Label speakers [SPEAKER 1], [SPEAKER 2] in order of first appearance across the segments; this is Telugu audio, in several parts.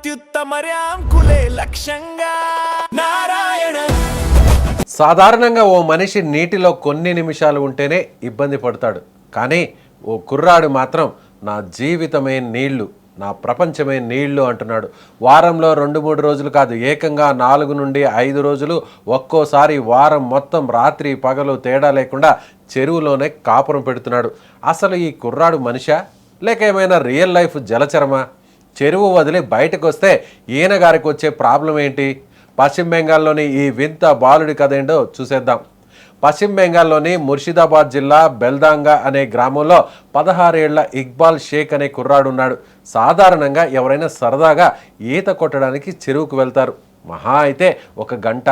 [SPEAKER 1] అత్యుత్తమర్యాం కులే లక్ష్యంగా నారాయణ.
[SPEAKER 2] సాధారణంగా ఓ మనిషి నీటిలో కొన్ని నిమిషాలు ఉంటేనే ఇబ్బంది పడతాడు. కానీ ఓ కుర్రాడు మాత్రం నా జీవితమే నీళ్లు, నా ప్రపంచమే నీళ్లు అంటున్నాడు. వారంలో 2-3 రోజులు కాదు, ఏకంగా 4 నుండి 5 రోజులు, ఒక్కోసారి వారం మొత్తం రాత్రి పగలు తేడా లేకుండా చెరువులోనే కాపురం పెడుతున్నాడు. అసలు ఈ కుర్రాడు మనిషా లేక ఏమైనా రియల్ లైఫ్ జలచరమా? చెరువు వదిలి బయటకు వస్తే ఈయన గారికి వచ్చే ప్రాబ్లం ఏంటి? పశ్చిమ బెంగాల్లోని ఈ వింత బాలుడి కథ ఏంటో చూసేద్దాం. పశ్చిమ బెంగాల్లోని ముర్షిదాబాద్ జిల్లా బెల్దాంగా అనే గ్రామంలో 16 ఏళ్ల ఇక్బాల్ షేక్ అనే కుర్రాడు ఉన్నాడు. సాధారణంగా ఎవరైనా సరదాగా ఈత కొట్టడానికి చెరువుకు వెళ్తారు. మహా అయితే 1 గంట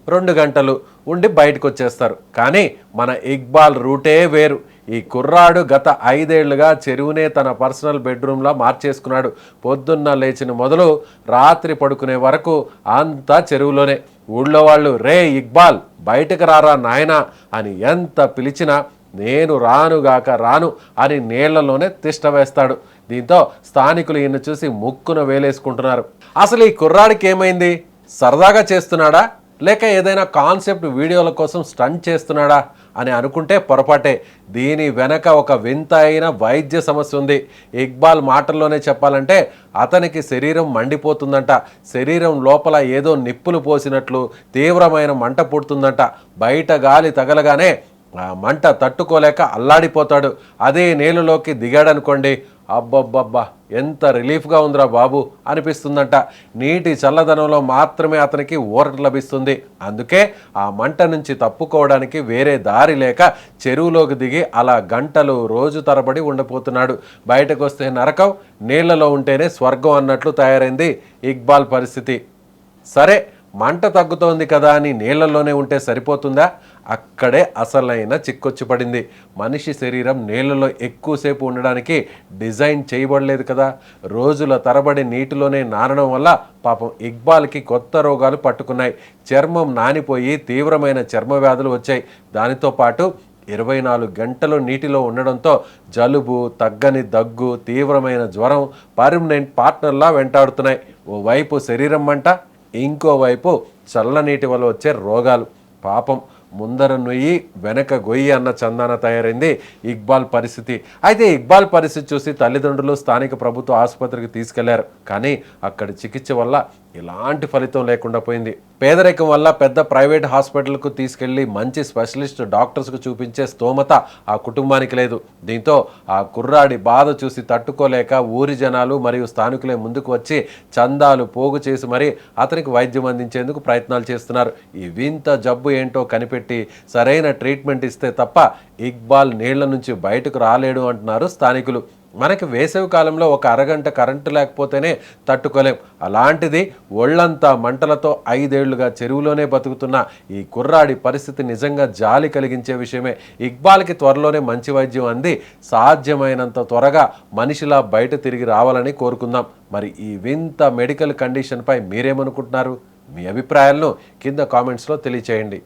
[SPEAKER 2] 2 గంటలు ఉండి బయటకు వచ్చేస్తారు. కానీ మన ఇక్బాల్ రూటే వేరు. ఈ కుర్రాడు గత 5 ఏళ్లుగా చెరువునే తన పర్సనల్ బెడ్రూమ్లా మార్చేసుకున్నాడు. పొద్దున్న లేచిన మొదలు రాత్రి పడుకునే వరకు అంతా చెరువులోనే. ఊళ్ళో వాళ్ళు రే ఇక్బాల్ బయటకు రారా నాయనా అని ఎంత పిలిచినా నేను రానుగాక రాను అని నీళ్లలోనే తిష్ట వేస్తాడు. దీంతో స్థానికులు ఈయన చూసి ముక్కున వేలేసుకుంటున్నారు. అసలు ఈ కుర్రాడికి ఏమైంది? సరదాగా చేస్తున్నాడా లేక ఏదైనా కాన్సెప్ట్ వీడియోల కోసం స్టంట్ చేస్తున్నాడా అని అనుకుంటే పొరపాటే. దీని వెనక ఒక వింత అయిన వైద్య సమస్య ఉంది. ఇక్బాల్ మాటల్లోనే చెప్పాలంటే అతనికి శరీరం మండిపోతుందంట. శరీరం లోపల ఏదో నిప్పులు పోసినట్లు తీవ్రమైన మంట పుడుతుందంట. బయట గాలి తగలగానే ఆ మంట తట్టుకోలేక అల్లాడిపోతాడు. అదే నీళ్ళలోకి దిగాడనుకోండి, అబ్బబ్బబ్బా ఎంత రిలీఫ్గా ఉందిరా బాబు అనిపిస్తుందంట. నీటి చల్లదనంలో మాత్రమే అతనికి ఊరట లభిస్తుంది. అందుకే ఆ మంట నుంచి తప్పుకోవడానికి వేరే దారి లేక చెరువులోకి దిగి అలా గంటలు రోజు తరబడి ఉండిపోతున్నాడు. బయటకు వస్తే నరకం, నీళ్లలో ఉంటేనే స్వర్గం అన్నట్లు తయారైంది ఇక్బాల్ పరిస్థితి. సరే, మంట తగ్గుతోంది కదా అని నీళ్లలోనే ఉంటే సరిపోతుందా? అక్కడే అసలైన చిక్కొచ్చి పడింది. మనిషి శరీరం నీళ్లలో ఎక్కువసేపు ఉండడానికి డిజైన్ చేయబడలేదు కదా. రోజుల తరబడి నీటిలోనే నానడం వల్ల పాపం ఇక్బాల్కి కొత్త రోగాలు పట్టుకున్నాయి. చర్మం నానిపోయి తీవ్రమైన చర్మ వ్యాధులు వచ్చాయి. దానితో పాటు 24 గంటలు నీటిలో ఉండడంతో జలుబు, తగ్గని దగ్గు, తీవ్రమైన జ్వరం పర్మనెంట్ పార్ట్నర్లా వెంటాడుతున్నాయి. ఓవైపు శరీరం మంట, ఇంకోవైపు చల్లనీటి వల్ల వచ్చే రోగాలు. పాపం ముందర నొయ్యి వెనక గొయ్యి అన్న చందాన తయారైంది ఇక్బాల్ పరిస్థితి. అయితే ఇక్బాల్ పరిస్థితి చూసి తల్లిదండ్రులు స్థానిక ప్రభుత్వ ఆసుపత్రికి తీసుకెళ్లారు. కానీ అక్కడి చికిత్స వల్ల ఎలాంటి ఫలితం లేకుండా పోయింది. పేదరికం వల్ల పెద్ద ప్రైవేట్ హాస్పిటల్కు తీసుకెళ్లి మంచి స్పెషలిస్ట్ డాక్టర్స్కు చూపించే స్తోమత ఆ కుటుంబానికి లేదు. దీంతో ఆ కుర్రాడి బాధ చూసి తట్టుకోలేక ఊరి జనాలు మరియు స్థానికులే ముందుకు వచ్చి చందాలు పోగు చేసి మరీ అతనికి వైద్యం అందించేందుకు ప్రయత్నాలు చేస్తున్నారు. ఈ వింత జబ్బు ఏంటో కనిపెట్టి సరైన ట్రీట్మెంట్ ఇస్తే తప్ప ఇక్బాల్ నీళ్ల నుంచి బయటకు రాలేడు అంటున్నారు స్థానికులు. మనకి వేసవి కాలంలో 1 అరగంట కరెంటు లేకపోతేనే తట్టుకోలేం. అలాంటిది ఒళ్ళంతా మంటలతో 5 ఏళ్లుగా చెరువులోనే బతుకుతున్న ఈ కుర్రాడి పరిస్థితి నిజంగా జాలి కలిగించే విషయమే. ఇక్బాల్కి త్వరలోనే మంచి వైద్యం అంది సాధ్యమైనంత త్వరగా మనిషిలా బయట తిరిగి రావాలని కోరుకుందాం. మరి ఈ వింత మెడికల్ కండిషన్పై మీరేమనుకుంటున్నారు? మీ అభిప్రాయాలను కింద కామెంట్స్లో తెలియచేయండి.